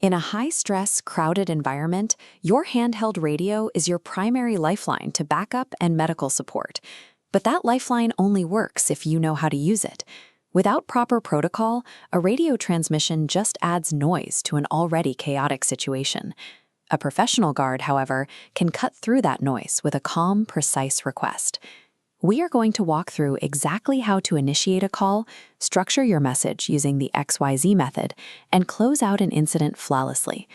In a high-stress, crowded environment, your handheld radio is your primary lifeline to backup and medical support. But that lifeline only works if you know how to use it. Without proper protocol, a radio transmission just adds noise to an already chaotic situation. A professional guard, however, can cut through that noise with a calm, precise request. We are going to walk through exactly how to initiate a call, structure your message using the XYZ method, and close out an incident flawlessly.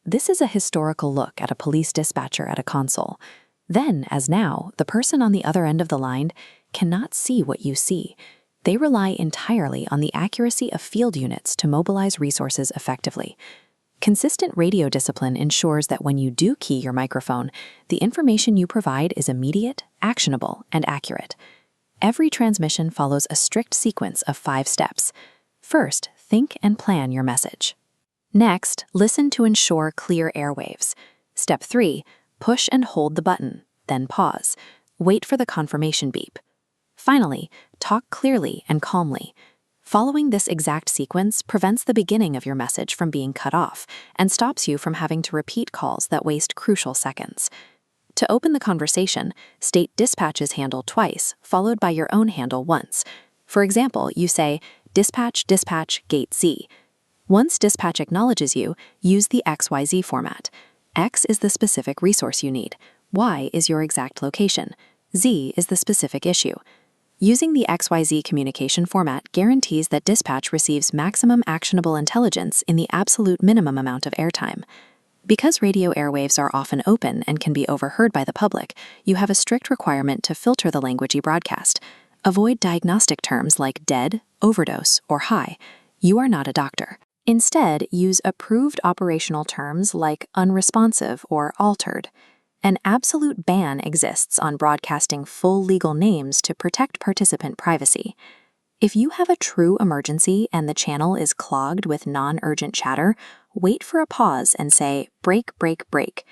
This is a historical look at a police dispatcher at a console. Then, as now, the person on the other end of the line cannot see what you see. They rely entirely on the accuracy of field units to mobilize resources effectively. Consistent radio discipline ensures that when you do key your microphone, the information you provide is immediate, actionable, and accurate. Every transmission follows a strict sequence of 5 steps. First, think and plan your message. Next, listen to ensure clear airwaves. Step 3, push and hold the button, then pause. Wait for the confirmation beep. Finally, talk clearly and calmly. Following this exact sequence prevents the beginning of your message from being cut off and stops you from having to repeat calls that waste crucial seconds. To open the conversation, state dispatch's handle twice, followed by your own handle once. For example, you say, "Dispatch, dispatch, gate Z." Once dispatch acknowledges you, use the XYZ format. X is the specific resource you need. Y is your exact location. Z is the specific issue. Using the XYZ communication format guarantees that dispatch receives maximum actionable intelligence in the absolute minimum amount of airtime. Because radio airwaves are often open and can be overheard by the public, you have a strict requirement to filter the language you broadcast. Avoid diagnostic terms like dead, overdose, or high. You are not a doctor. Instead, use approved operational terms like unresponsive or altered. An absolute ban exists on broadcasting full legal names to protect participant privacy. If you have a true emergency and the channel is clogged with non-urgent chatter, wait for a pause and say, "break, break, break."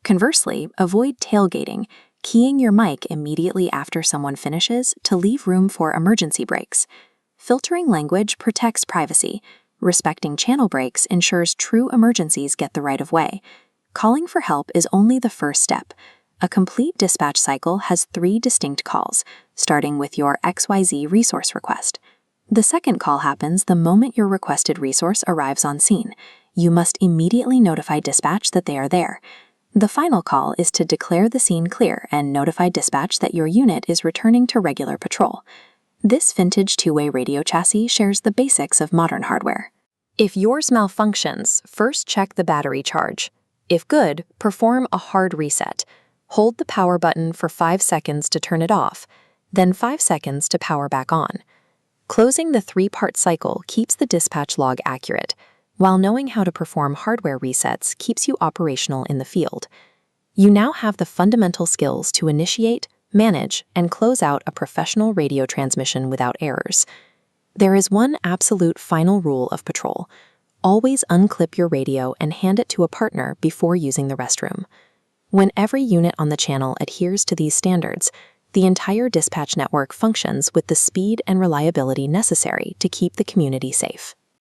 Conversely, avoid tailgating, keying your mic immediately after someone finishes to leave room for emergency breaks. Filtering language protects privacy. Respecting channel breaks ensures true emergencies get the right of way. Calling for help is only the first step. A complete dispatch cycle has 3 distinct calls, starting with your XYZ resource request. The second call happens the moment your requested resource arrives on scene. You must immediately notify dispatch that they are there. The final call is to declare the scene clear and notify dispatch that your unit is returning to regular patrol. This vintage 2-way radio chassis shares the basics of modern hardware. If yours malfunctions, first check the battery charge. If good, perform a hard reset. Hold the power button for 5 seconds to turn it off, then 5 seconds to power back on. Closing the 3-part cycle keeps the dispatch log accurate, while knowing how to perform hardware resets keeps you operational in the field. You now have the fundamental skills to initiate, manage, and close out a professional radio transmission without errors. There is one absolute final rule of patrol. Always unclip your radio and hand it to a partner before using the restroom. When every unit on the channel adheres to these standards, the entire dispatch network functions with the speed and reliability necessary to keep the community safe.